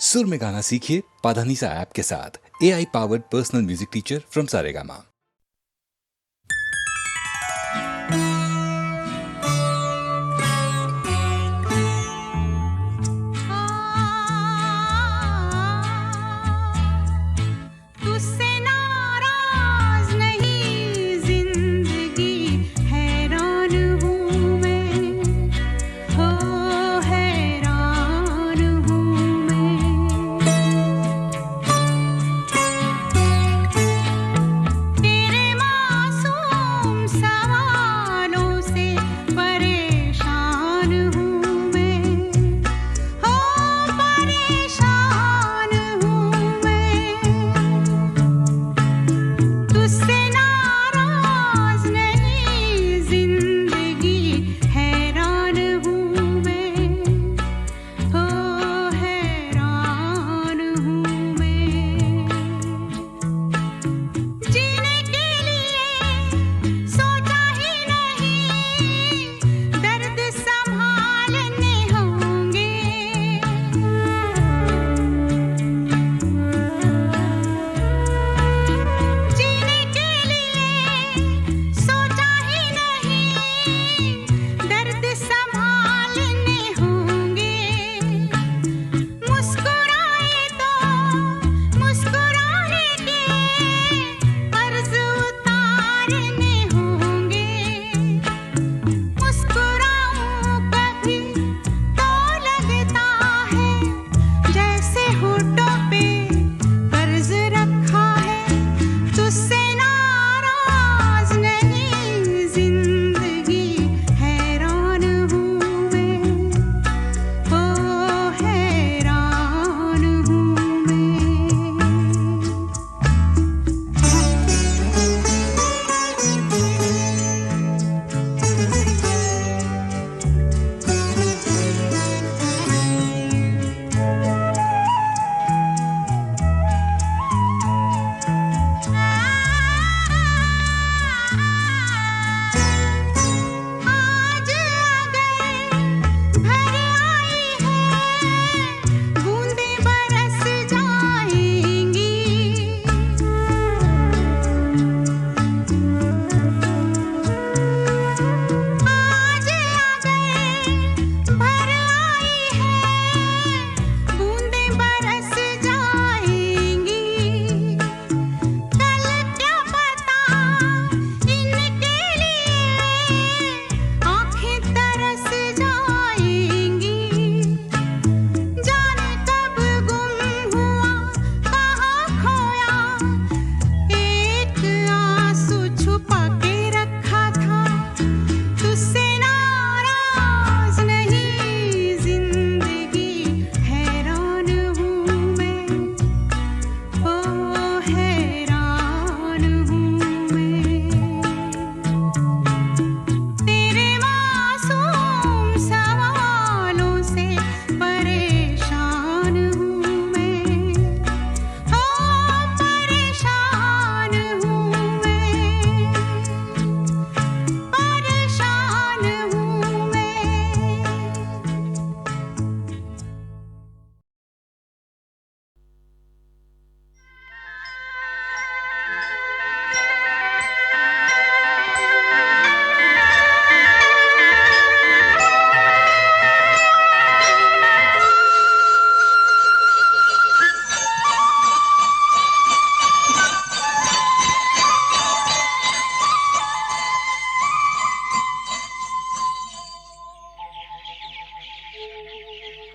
सुर में गाना सीखिए पाधानीसा ऐप के साथ। AI powered personal music teacher from Saregama.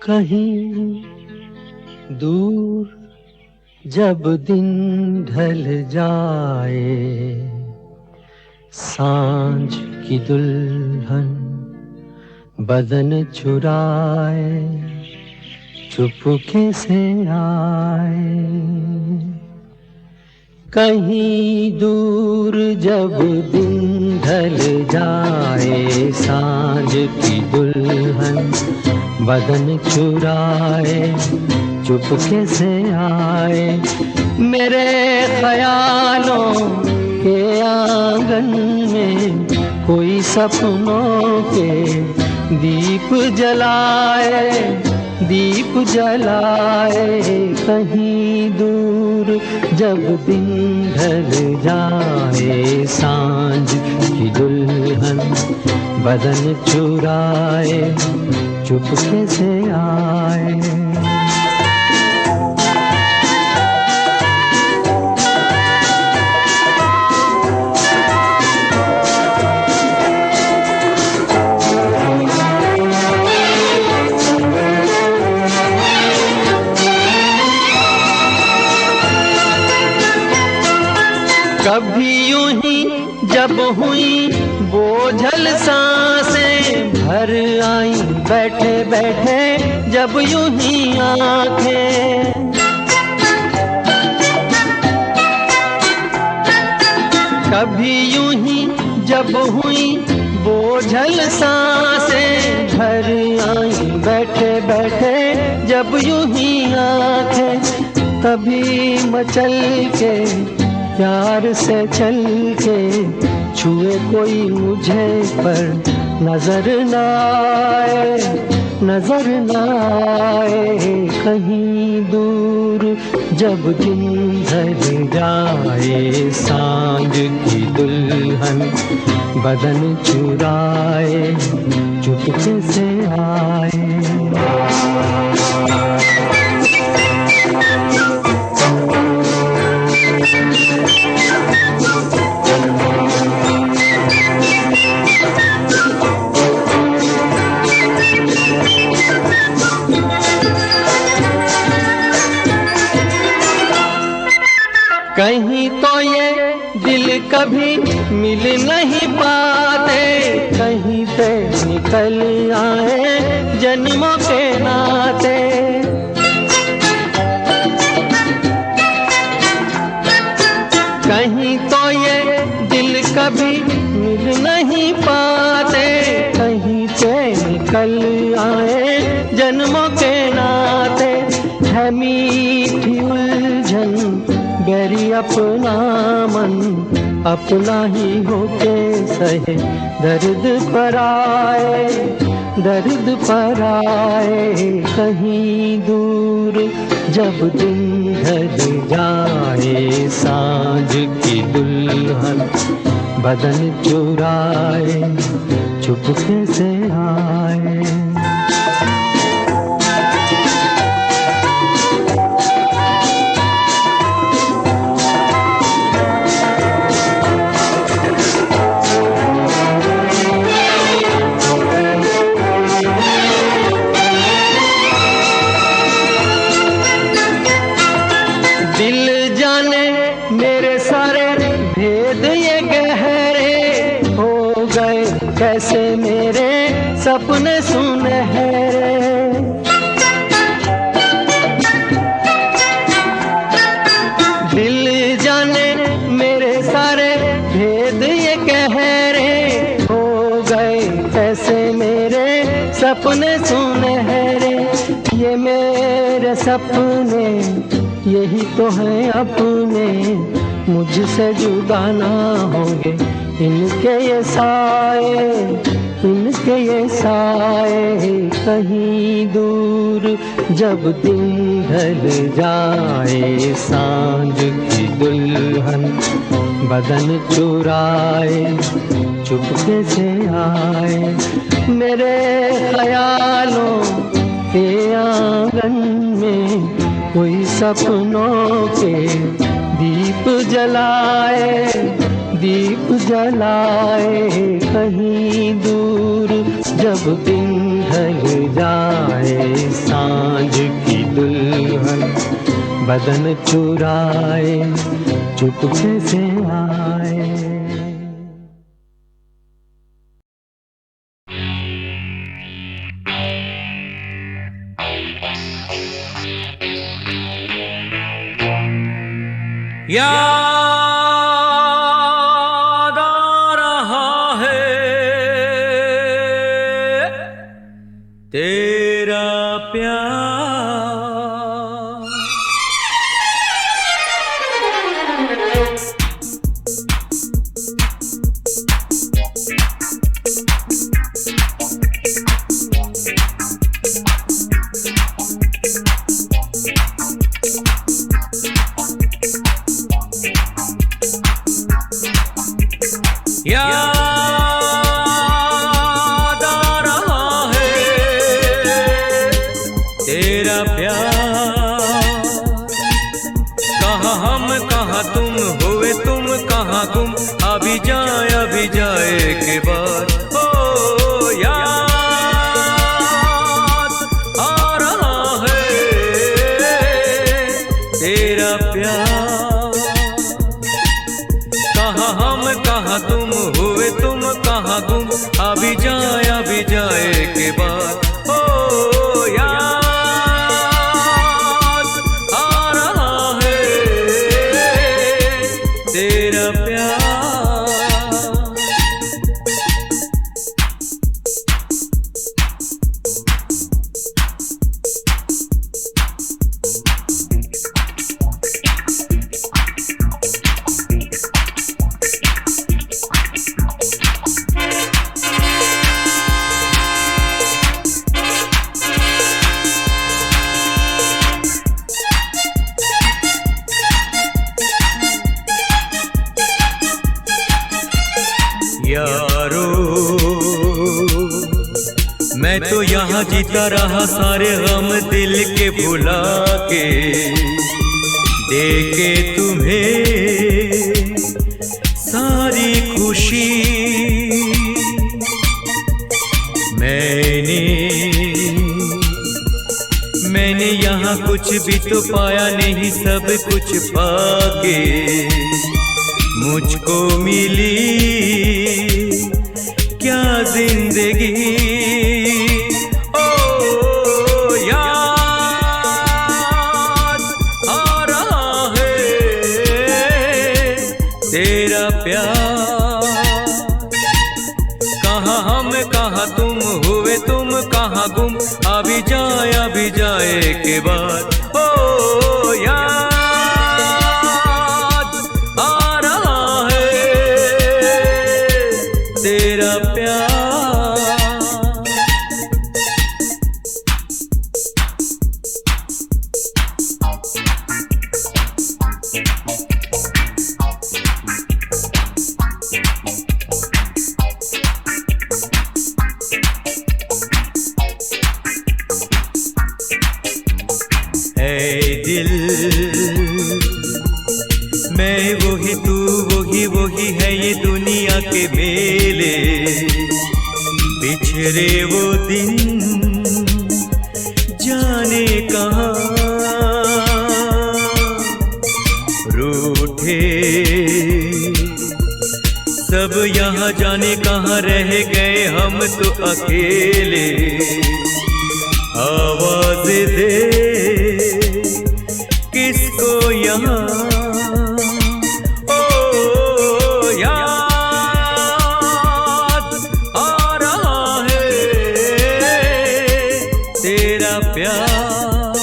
कहीं दूर जब दिन ढल जाए, सांझ की दुल्हन बदन चुराए चुपके से आए। कहीं दूर जब दिन ढल जाए, सांझ की दुल्हन बदन चुराए चुपके से आए। मेरे ख्यालों के आंगन में कोई सपनों के दीप जलाए। दीप जलाए कहीं दूर जब दिन ढल जाए सांझ की दुल्हन बदन चुराए चुपके से आए। कभी यूं ही जब हुई बोझल सांसें भर आई बैठे बैठे जब यूं ही आंखें। कभी यूं ही जब हुई बोझल सांसें भर आई बैठे बैठे जब यूं ही आंखें। तभी मचल के प्यार से चल के छुए कोई मुझे पर नजर न आए, नजर न आए कहीं दूर जब दिन ढल जाए सांझ की दुल्हन बदन चुराए चुपके से आए। कहीं तो ये दिल कभी मिल नहीं पाते, कहीं पे निकल आए जन्मों के नाते। कहीं तो ये दिल कभी मिल नहीं पाते, कहीं पे निकल आए जन्मों के नाते। है मीठी उलझन गैरी अपना मन अपना ही होके सहे दर्द पर आए, दर्द पर आए कहीं दूर जब दिन ढल जाए सांझ की दुल्हन बदन चुराए चुपके से आए। दिल जाने मेरे सारे भेद ये गहरे हो गए कैसे मेरे सपने सुनहरे। दिल जाने मेरे सारे भेद ये गहरे हो गए कैसे मेरे सपने सुनहरे। ये मेरे सपने यही तो है अपने मुझसे जुदा ना होंगे इनके ये साए, इनके ये साए कहीं दूर जब दिन ढल जाए सांझ की दुल्हन बदन चुराए चुपके से आए। मेरे ख्यालों के आंगन में कोई सपनों के दीप जलाए, दीप जलाए कहीं दूर जब दिन ढल जाए सांझ की दुल्हन बदन चुराए चुपके से आए। याद आ रहा है तेरा प्यार, याद आ रहा है तेरा प्यार, कहाँ हम कहाँ तुम, हुए तुम कहाँ गुम, अभी जाए के बाद। ओ याद आ रहा है तेरा प्यार, कहाँ हम कहाँ तुम, हुए तुम कहाँ गुम, अभी जाए के बाद। ओ याद आ रहा है तेरा प्यार। यारो मैं तो यहाँ जीता रहा सारे गम दिल के भुला के, देके तुम्हें सारी खुशी। मैंने यहाँ कुछ भी तो पाया नहीं, सब कुछ पाके मुझको मिली क्या जिंदगी। ओ याद आ रहा है तेरा प्यार, कहाँ हम कहाँ तुम, हुए तुम कहाँ गुम, अभी जाए के बाद। ओ याद आ रहा है तेरा प्यार। ऐ दिल मैं वही तू वही है ये दुनिया के मेले, बिछड़े वो दिन जाने कहाँ, रूठे सब यहाँ जाने कहाँ, रह गए हम तो अकेले। आवाज दे किसको यहाँ, ओ याद आ रहा है तेरा प्यार,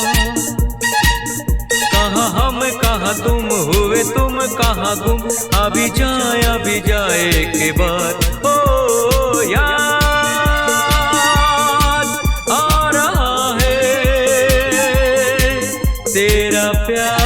कहाँ हम कहाँ तुम, हुए तुम कहाँ गुम, अभी जाए के बाद। ओ याद आ रहा है तेरा प्यार।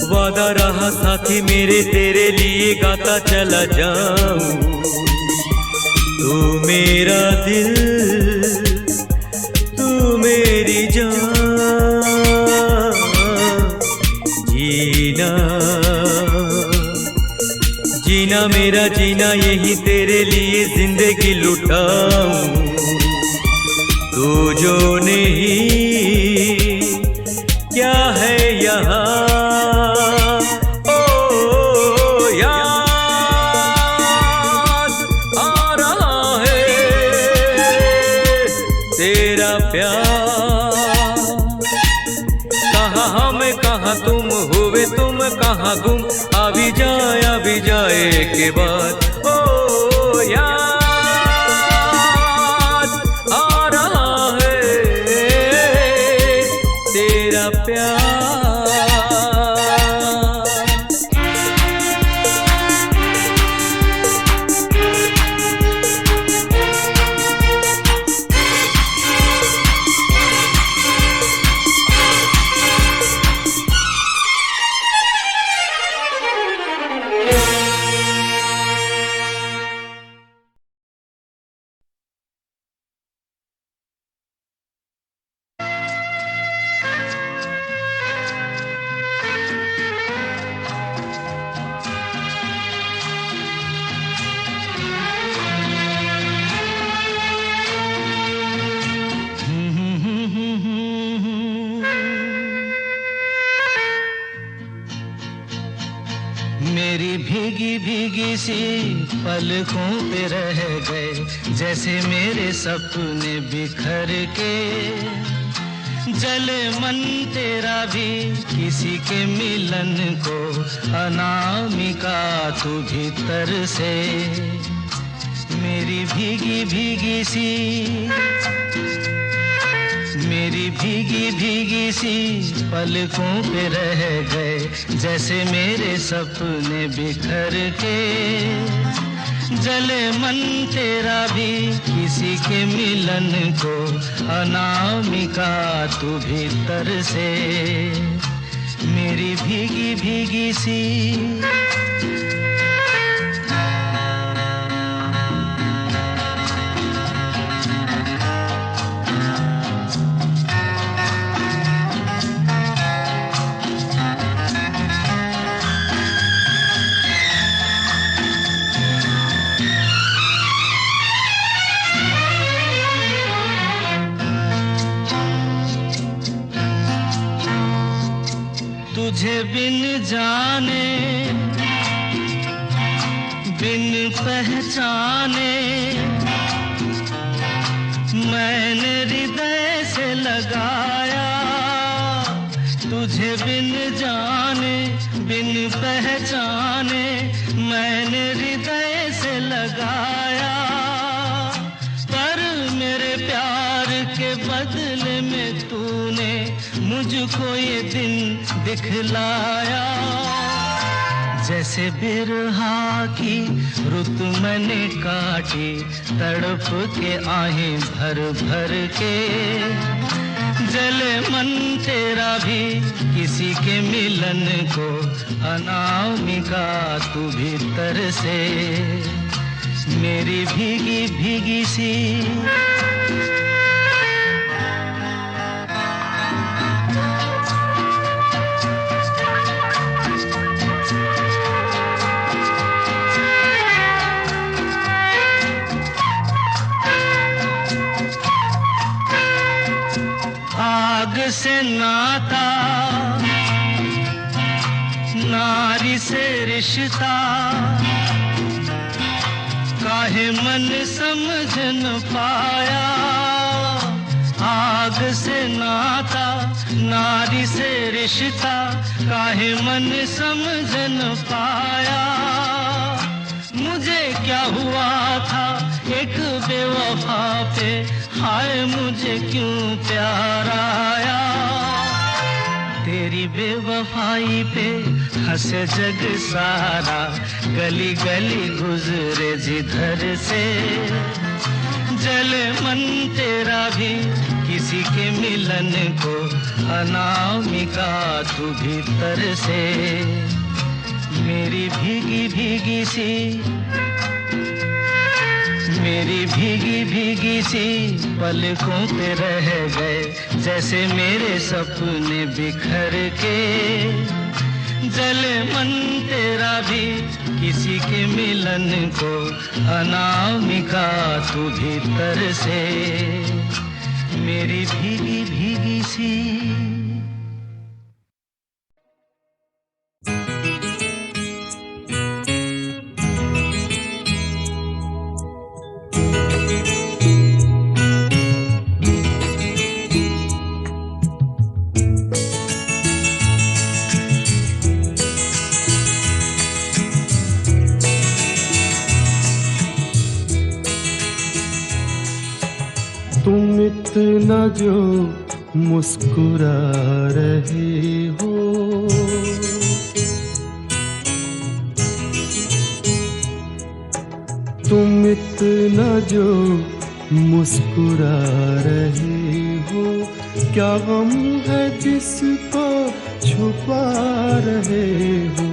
वादा रहा साथी मेरे तेरे लिए गाता चला जाऊं, तू मेरा दिल तू मेरी जान, जीना मेरा जीना यही तेरे लिए जिंदगी लुटाऊं, तू जो नहीं क्या है यहाँ। तेरा प्यार। कहाँ हम कहाँ तुम हुए तुम कहाँ गुम, अभी जाए के बाद ओ याद आ रहा है तेरा प्यार। मेरी भीगी भीगी सी पलकों पे रह गए जैसे मेरे सपने बिखर के। जले मन तेरा भी किसी के मिलन को, अनामिका तू भीतर से। मेरी भीगी भीगी सी पलकों पे रह गए जैसे मेरे सपने बिखर के। जले मन तेरा भी किसी के मिलन को, अनामिका तू भीतर से। मेरी भीगी भीगी सी तुझे बिन जाने बिन पहचाने मैंने हृदय से लगाया। तुझे बिन जाने बिन पहचाने मैंने हृदय से लगाया। पर मेरे प्यार के बदले में तूने मुझको ये दिन दिखलाया। जैसे बिरहा की रुत मैंने काटी, तड़प के आहें भर भर के। जले मन तेरा भी किसी के मिलन को, अनामिका तू भीतर से। मेरी भीगी भीगी सी आग से नाता, नारी से रिश्ता, काहे मन समझ न पाया। आग से नाता, नारी से रिश्ता, काहे मन समझ न पाया। मुझे क्या हुआ था एक बेवफा पे, हाय मुझे क्यों प्यार आया। तेरी बेवफाई पे हंसे जग सारा, गली गली गुजरे जिधर से। जले मन तेरा भी किसी के मिलन को, अनामिका तू भीतर से। मेरी भीगी भीगी सी पलकों पे रह गए जैसे मेरे सपने बिखर के। जले मन तेरा भी किसी के मिलन को, अनामिका तू भीतर से। मेरी भीगी भीगी सी तुम इतना जो मुस्कुरा रहे हो, तुम इतना जो मुस्कुरा रहे हो, क्या गम है जिसको छुपा रहे हो,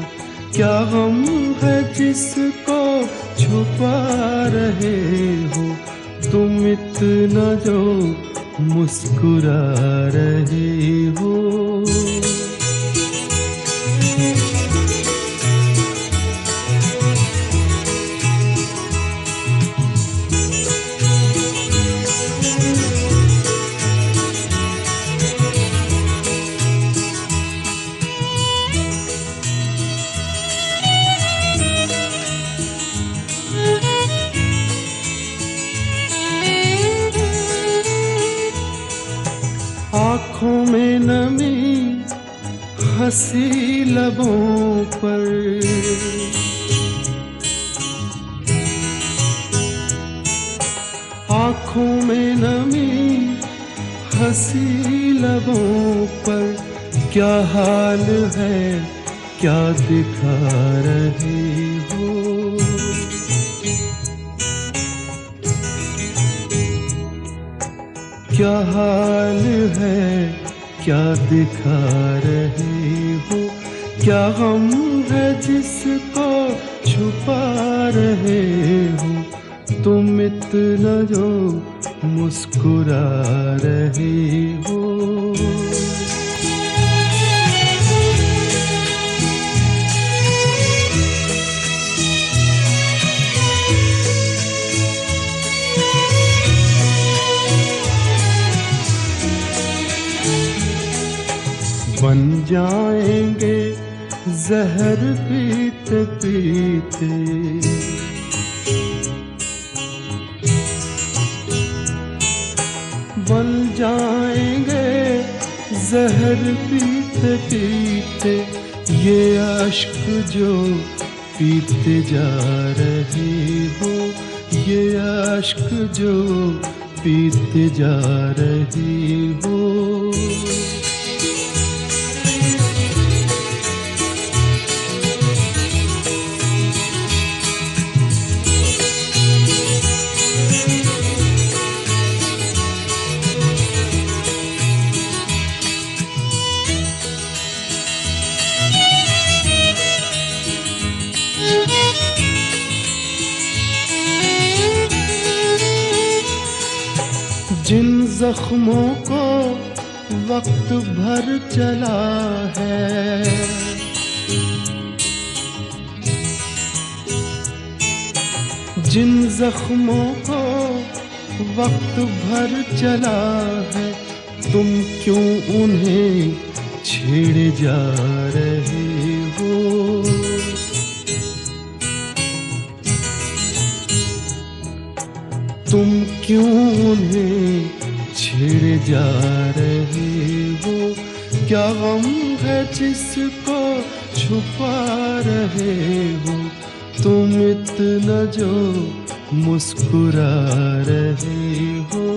क्या गम है जिसको छुपा रहे हो, तुम इतना जो मुस्कुरा रहे हो। आँखों में नमी हंसी लबों पर, आँखों में नमी हंसी लबों पर, क्या हाल है क्या दिखा रहे हो, क्या हाल है क्या दिखा रहे हो, क्या गम है जिसको छुपा रहे हो, तुम इतना जो मुस्कुरा रहे हो। बन जाएंगे जहर पीते पीते, बन जाएंगे जहर पीते पीते, ये अश्क जो पीते जा रहे हो, ये अश्क जो पीते जा रहे हो। जिन जख्मों को वक्त भर चला है, जिन जख्मों को वक्त भर चला है, तुम क्यों उन्हें छेड़े जा रहे हो, तुम क्यों उन्हें छेड़े जा रहे हो, क्या गम है जिसको छुपा रहे हो, तुम इतना जो मुस्कुरा रहे हो।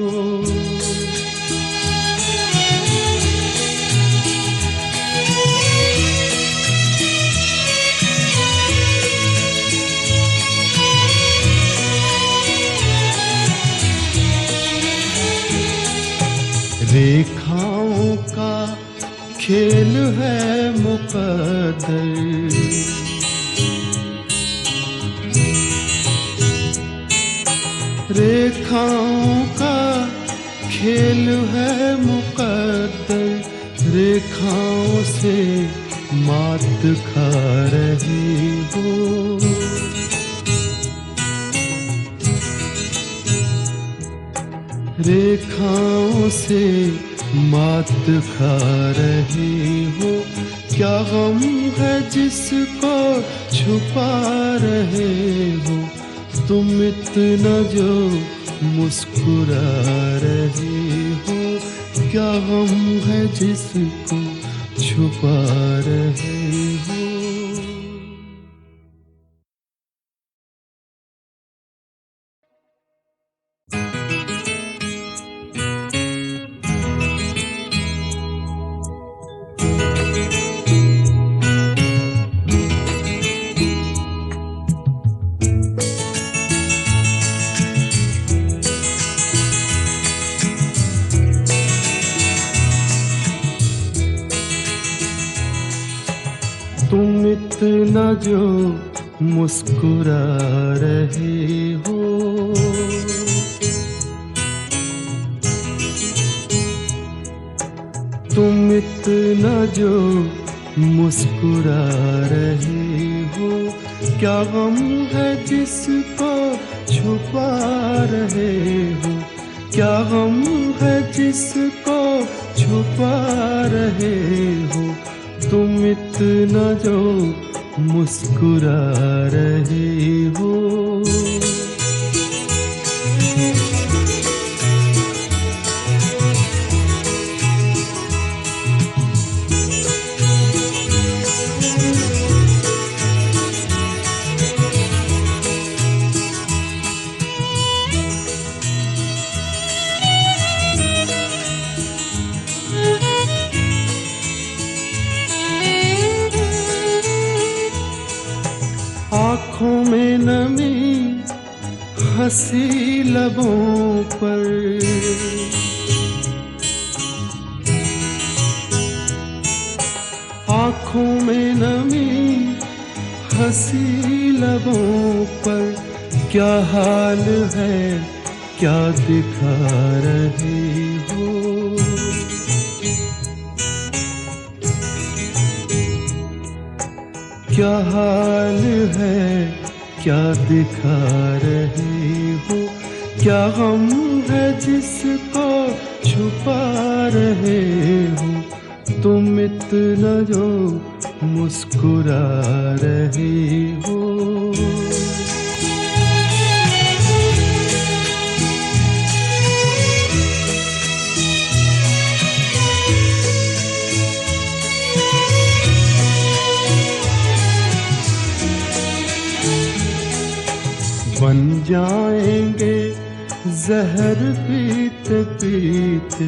रेखाओं का खेल है मुकद्दर, रेखाओं का खेल है मुकद्दर, रेखाओं से मात खा रही हो, रेखाओं से मात खा रही हो, क्या गम है जिसको छुपा रहे हो, तुम इतना जो मुस्कुरा रहे हो, क्या गम है जिसको छुपा रहे हो। इतना जो मुस्कुरा रहे हो, तुम इतना जो मुस्कुरा रहे हो, क्या गम है जिसको छुपा रहे हो, क्या गम है जिसको छुपा रहे हो, तुम इतना जो मुस्कुरा रहे हो। आँखों में नमी हंसी लबों पर, आँखों में नमी हंसी लबों पर, क्या हाल है क्या दिखा रहे हो, क्या हाल है क्या दिखा रहे हो, क्या गम है जिसको छुपा रहे हो, तुम इतना जो मुस्कुरा रहे हो। बन जाएंगे जहर पीते पीते,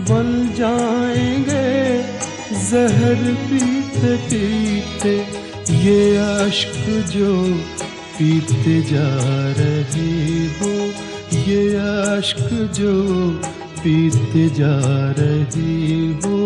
बन जाएंगे जहर पीते पीते, ये अश्क जो पीते जा रहे हो, ये अश्क जो पीते जा रहे हो।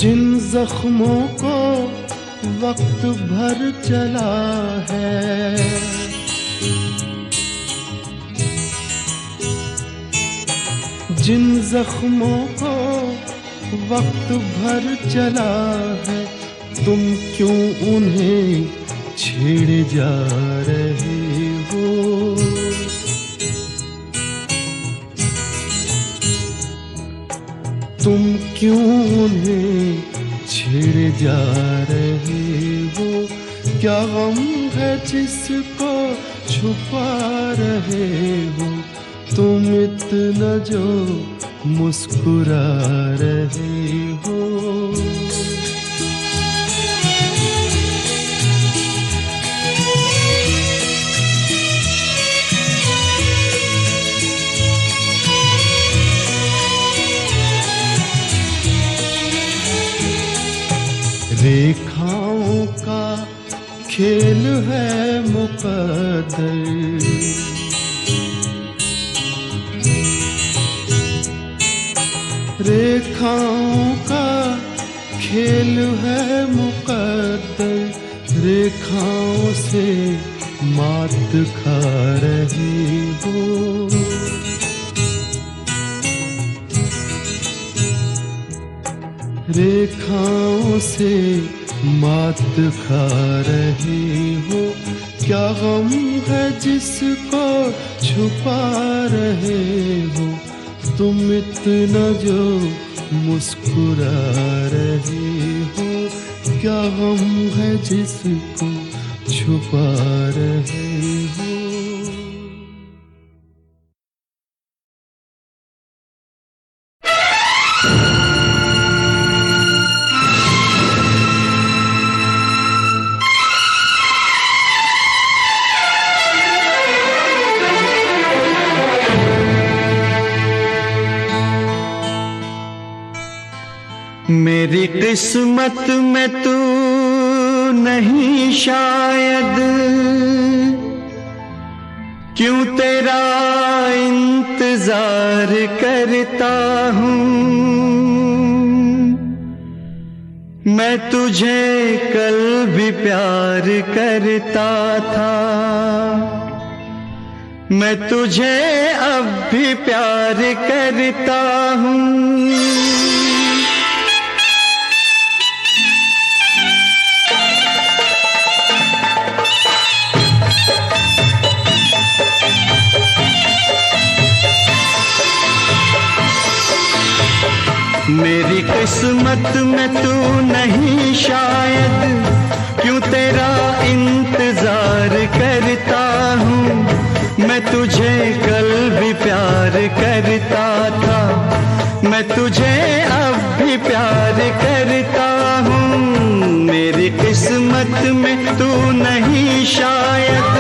जिन जख्मों को वक्त भर चला है, जिन जख्मों को वक्त भर चला है, तुम क्यों उन्हें छेड़े जा रहे हो, तुम क्यों उन्हें छेड़े जा रहे हो, क्या गम है जिसको छुपा रहे हो, तुम इतना जो मुस्कुरा रहे हो। रेखाओं का खेल है मुकद्दर, रेखाओं का खेल है मुकद्दर, रेखाओं से मात खा रही हो, रेखाओं से मात खा रहे हो, क्या गम है जिसको छुपा रहे हो, तुम इतना जो मुस्कुरा रहे हो, क्या गम है जिसको छुपा रहे हो। मेरी किस्मत में तू नहीं शायद, क्यों तेरा इंतजार करता हूँ। मैं तुझे कल भी प्यार करता था, मैं तुझे अब भी प्यार करता हूँ। मेरी किस्मत में तू नहीं शायद, क्यों तेरा इंतजार करता हूँ। मैं तुझे कल भी प्यार करता था, मैं तुझे अब भी प्यार करता हूँ। मेरी किस्मत में तू नहीं शायद,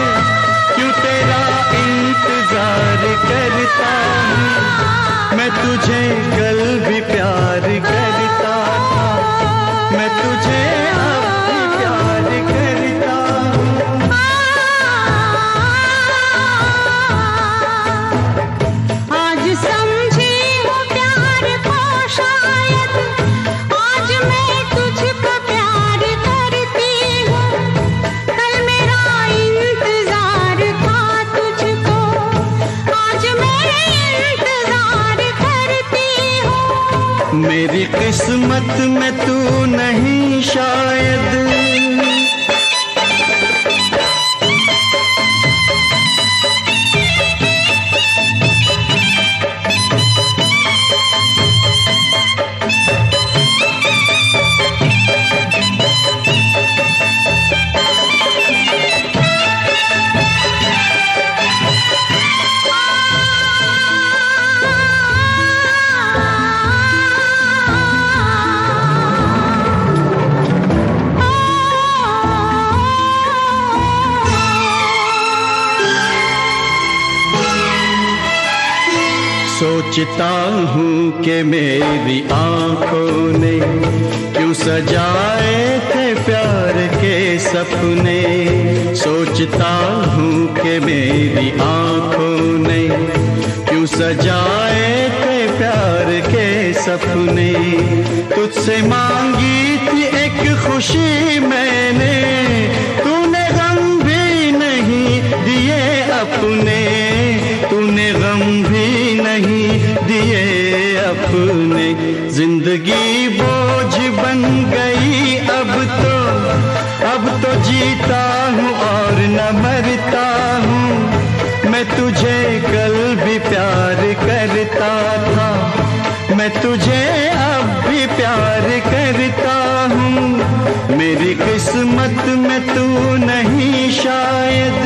क्यों तेरा इंतजार करता हूँ। मैं तुझे कल भी प्यार करता था, मैं तुझे अब भी प्यार करता हूँ। आज समझी हूँ प्यार को शायद, आज मैं तुझको प्यार करती हूँ। कल मेरा इंतजार था तुझको, आज मैं इंतजार करती हूँ। मेरी किस्मत में तू नहीं शायद। सोचता हूँ कि मेरी आंखों ने क्यों सजाए थे प्यार के सपने। सोचता हूँ कि मेरी आंखों ने क्यों सजाए थे प्यार के सपने। तुझसे मांगी थी एक खुशी मैंने, तूने गम भी नहीं दिए अपने, तूने गम भी नहीं दिए अपने। जिंदगी बोझ बन गई अब तो जीता हूँ और न मरता हूँ। मैं तुझे कल भी प्यार करता था, मैं तुझे अब भी प्यार करता हूँ। मेरी किस्मत में तू नहीं शायद।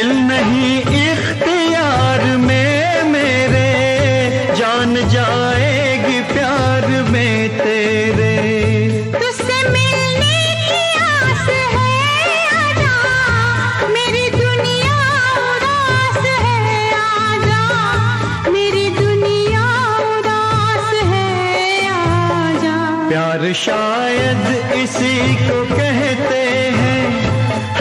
दिल नहीं इख्तियार में मेरे, जान जाएगी प्यार में तेरे। तुझसे मिलने की आस है आजा, मेरी दुनिया उदास है आजा, मेरी दुनिया उदास है आजा। प्यार शायद इसी को कहते हैं,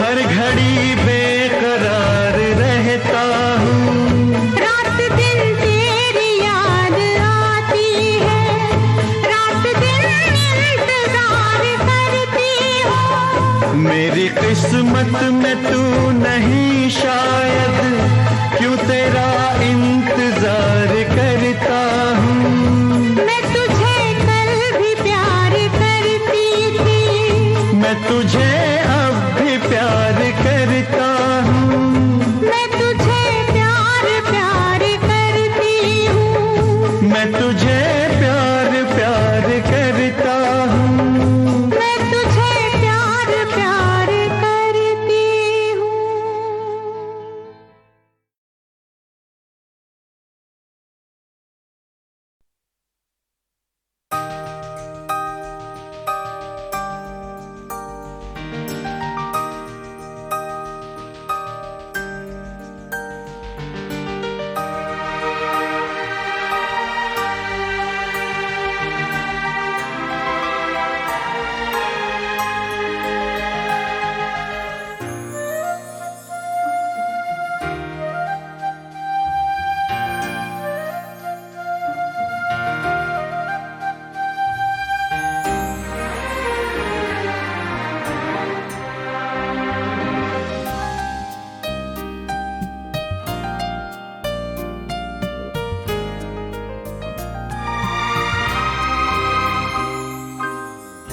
हर घड़ी बेकरार रहता हूँ। रात दिन तेरी याद आती है, रात दिन इंतजार करती हूँ। मेरी किस्मत में तू नहीं शायद, क्यों तेरा इंतजार करता हूँ। मैं तुझे कल भी प्यार करती थी, मैं तुझे अब भी प्यार करता हूँ। मैं तुझे प्यार प्यार करती हूँ, मैं तुझे प्यार प्यार करता हूँ। मैं तुझे प्यार प्यार करती हूँ।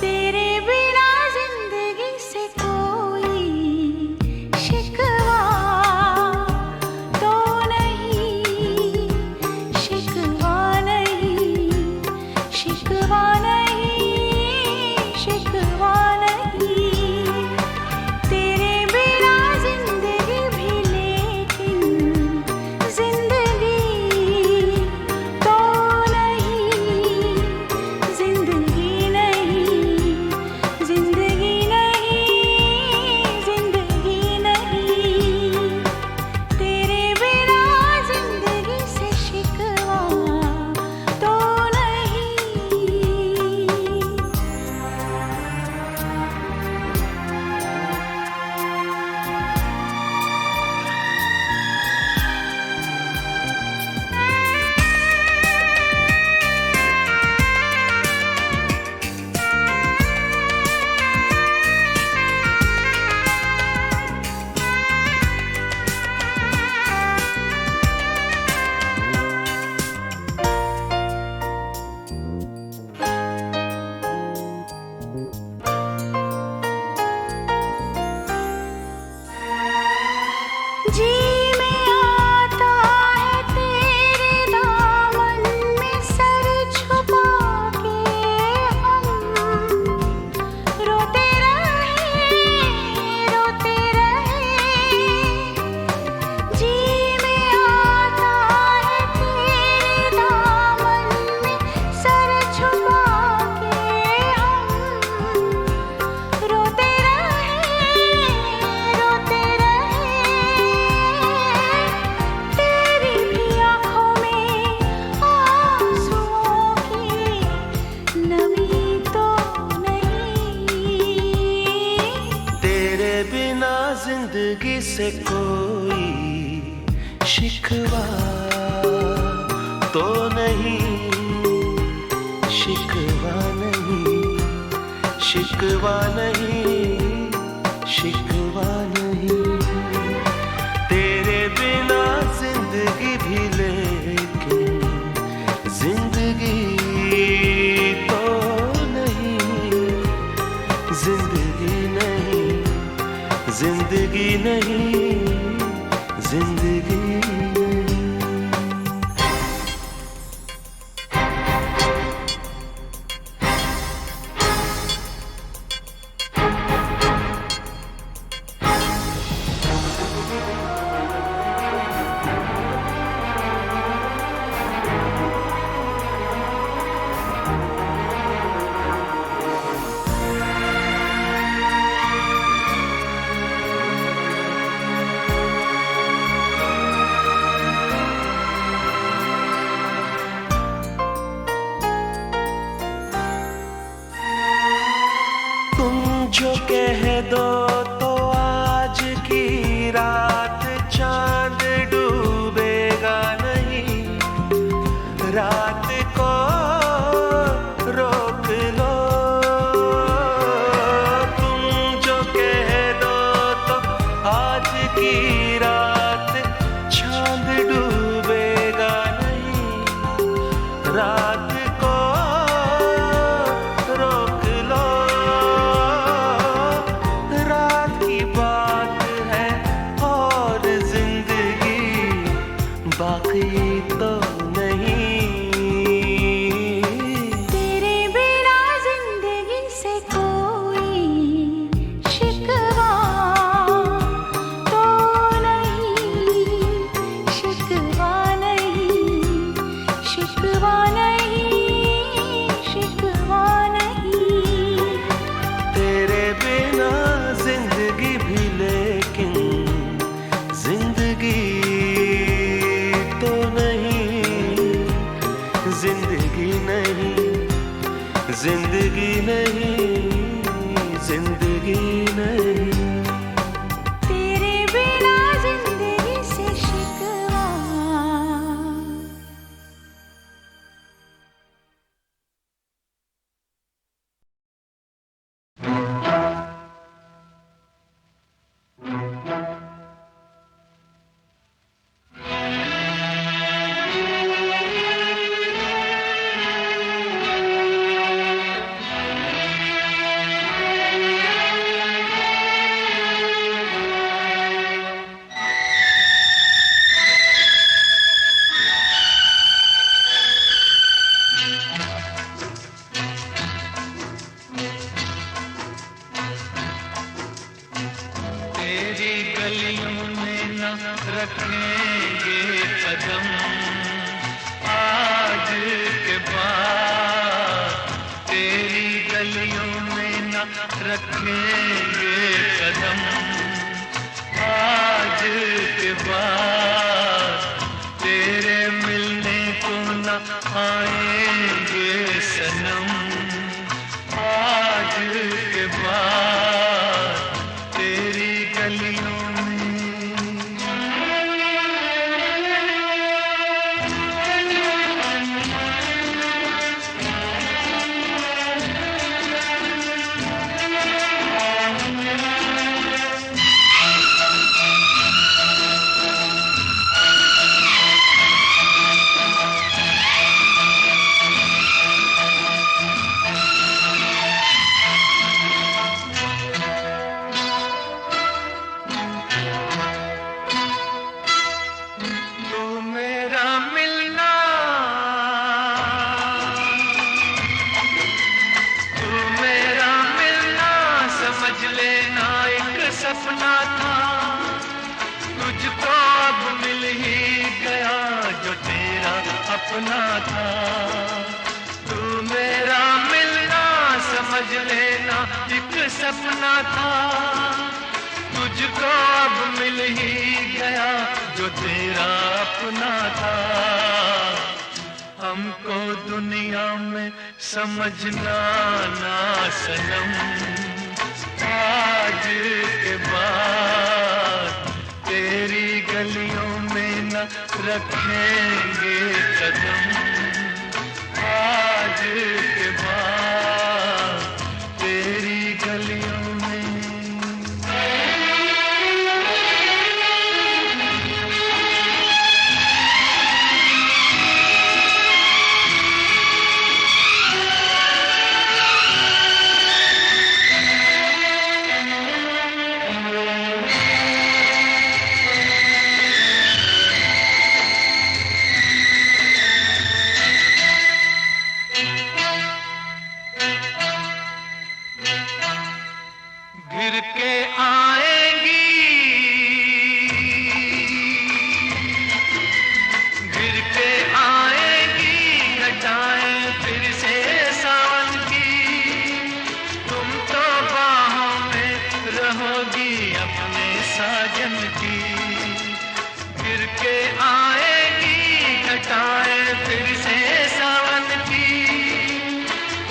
तेरे बिना जिंदगी से कोई शिकवा तो नहीं, शिकवा नहीं, शिकवा नहीं, शिकवा नहीं। तेरे बिना जिंदगी भी लेकिन जिंदगी तो नहीं, जिंदगी नहीं, जिंदगी नहीं, जिंदगी नहीं। तेरे बिना जिंदगी से शिकवा तो नहीं। जी में आता है तेरे दामन में सर छुपा के हम रोते रहे, रोते रहे। जी में आता है तेरे दामन में सर छुपा के हम रोते रहे, रोते रहे। तेरी भी आँखों में आंसुओं की नमी तो नहीं। तेरे बिना जिंदगी से कोई शिकवा तो नहीं, शिकवा नहीं, शिकवा नहीं, शिकवा नहीं। तेरे बिना जिंदगी भी लेकिन जिंदगी तो नहीं, जिंदगी नहीं, जिंदगी नहीं, जिंदगी नहीं। जिंदगी नहीं, जिंदगी नहीं। तेरे बिना जिंदगी से शिकवा। तेरी गलियों में न रखेंगे कदम आज के बाद, तेरी गलियों में न रखेंगे कदम आज के बाद, तेरे मिलने को न आएंगे सनम आज के बाद, तेरी गलियों में। तू मेरा मिलना, तू मेरा मिलना समझ लेना एक सपना था, तुझको अब मिल ही गया जो तेरा अपना था। तू मेरा मिलना समझ लेना एक सपना था, तुझको अब मिल ही गया जो तेरा अपना था। हमको दुनिया में समझना ना सनम आज के बाद, तेरी गलियों में न रखेंगे कदम आज के बाद, तेरी गलियों में। घिर के आएंगी, घिर के आएंगी घटाएं फिर से सावन की, तुम तो बाहों में रहोगी अपने साजन की। घिर के आएंगी घटाएं फिर से सावन की,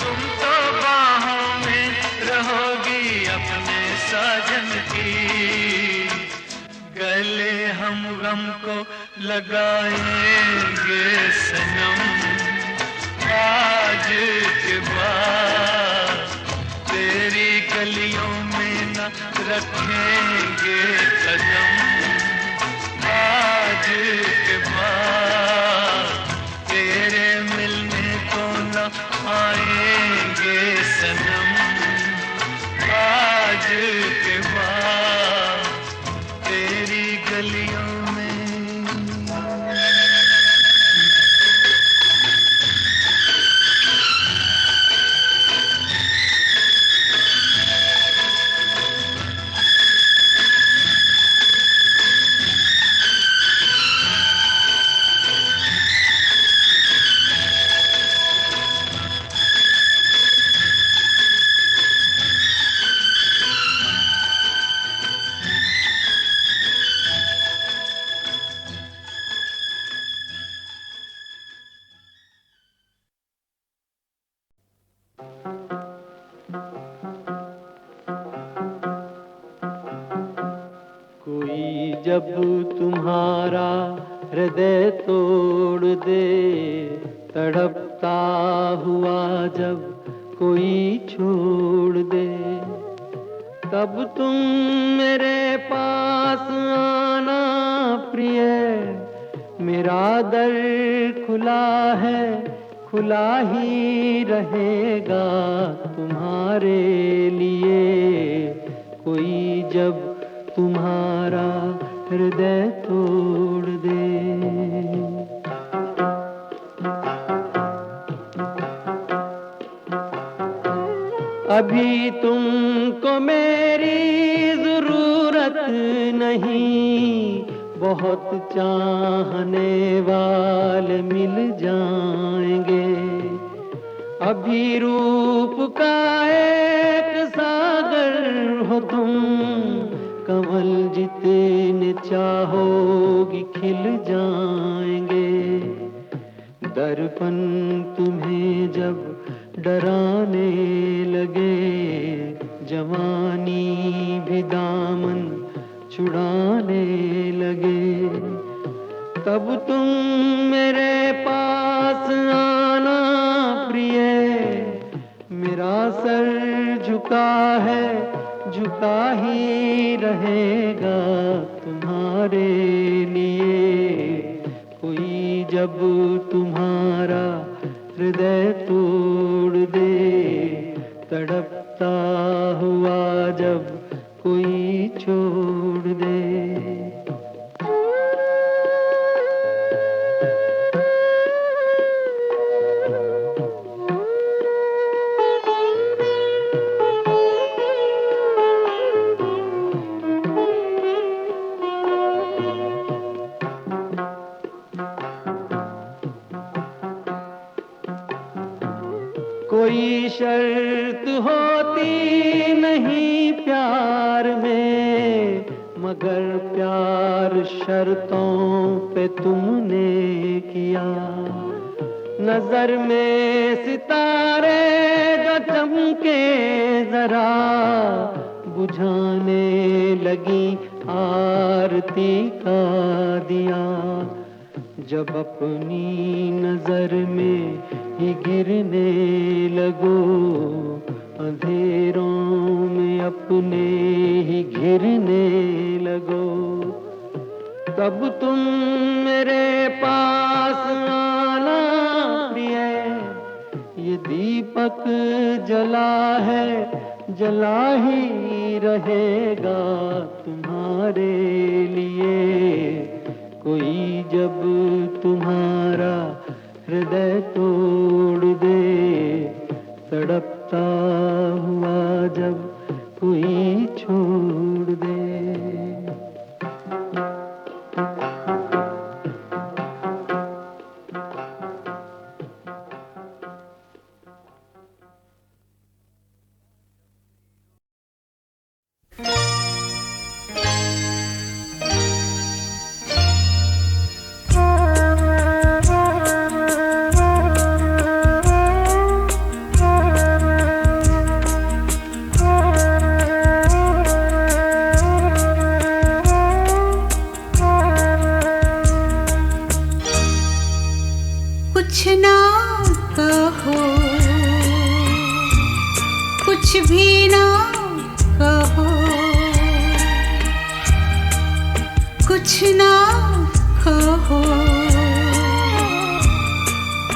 तुम तो बाहों में रहोगी अपने साजन की। गले हम गम को लगाएंगे सनम आज के बाद, तेरी गलियों में न रखेंगे कदम आज के बाद, तेरे मिलने को न आएंगे सनम आज के बाद, तेरी गलियों में। जब तुम्हारा हृदय तोड़ दे, तड़पता हुआ जब कोई छोड़ दे, तब तुम मेरे पास आना प्रिय। मेरा दर खुला है, खुला ही रहेगा तुम्हारे लिए। कोई जब तुम्हारा हृदय तोड़ दे। अभी तुमको मेरी जरूरत नहीं, बहुत चाहने वाले मिल जाएंगे। अभी रूप का एक सागर हो तुम, कमल जितने चाहोगी खिल जाएंगे। दर्पण तुम्हें जब डराने लगे, जवानी भी दामन छुड़ाने लगे, तब तुम मेरे पास आना प्रिय। मेरा सर झुका है, झुका ही रहेगा तुम्हारे लिए। कोई जब तुम्हारा हृदय तोड़ दे, तड़पता हुआ जब कोई छोड़ दे। कोई शर्त होती नहीं प्यार में, मगर प्यार शर्तों पे तुमने किया। नजर में सितारे जो चमके जरा, बुझाने लगी आरती का दिया। जब अपनी नजर में ही गिरने लगो, अंधेरों में अपने ही घिरने लगो, तब तुम मेरे पास आना प्रिय। ये दीपक जला है, जला ही रहेगा तुम्हारे लिए। कोई जब तुम्हारा हृदय तोड़ दे, तड़पता हुआ जब कोई छोड़ दे। कुछ ना कहो, कुछ भी ना कहो, कुछ ना कहो,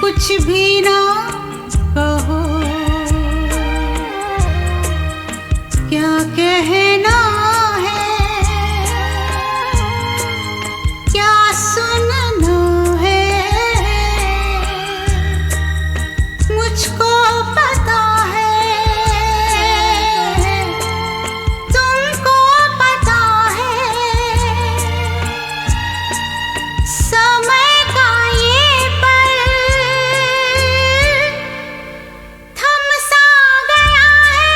कुछ भी ना कहो। क्या कहना है, क्या सुनना है, मुझको पता है, तुमको पता है। समय का ये पल थम सा गया है,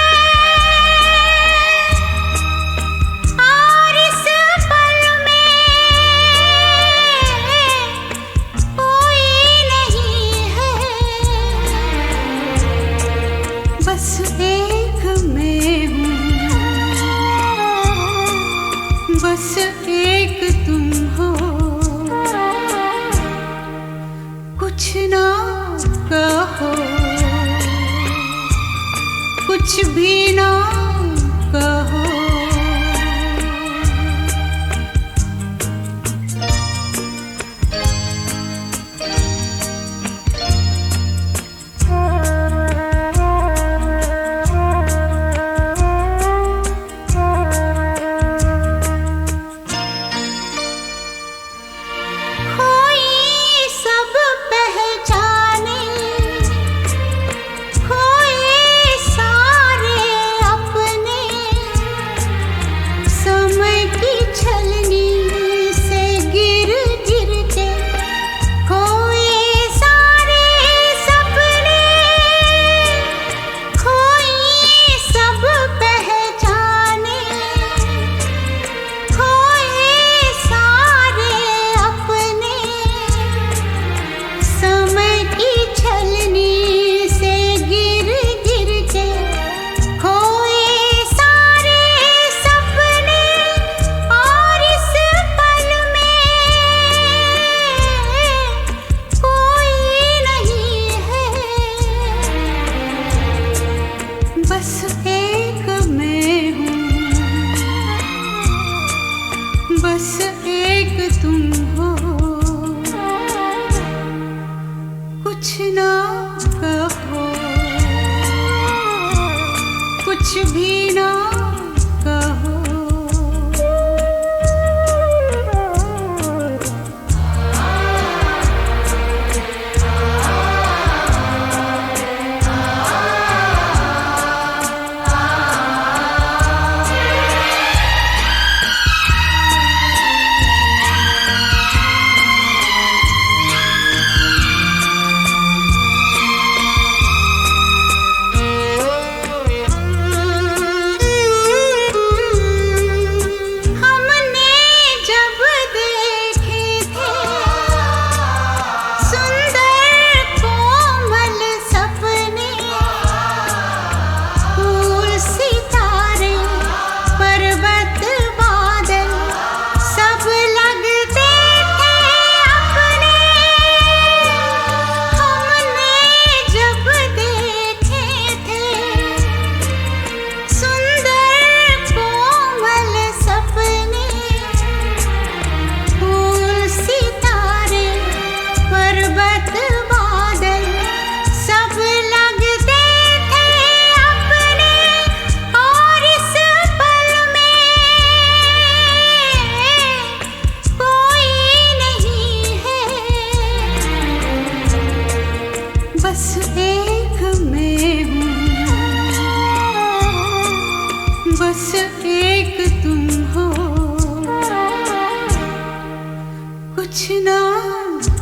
कुछ ना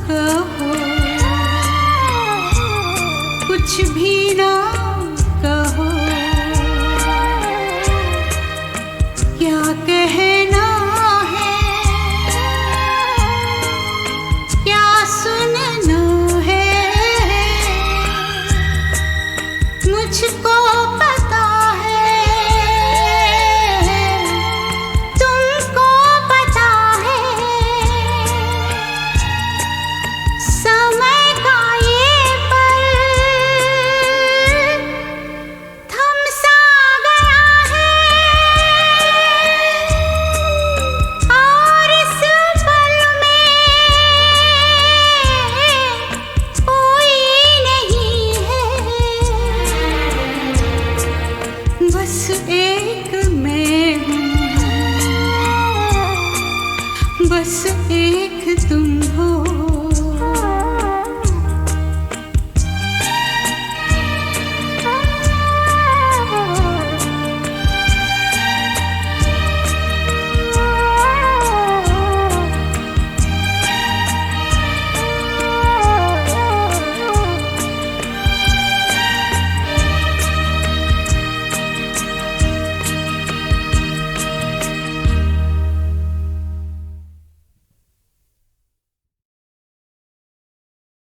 कहो, कुछ भी ना कहो।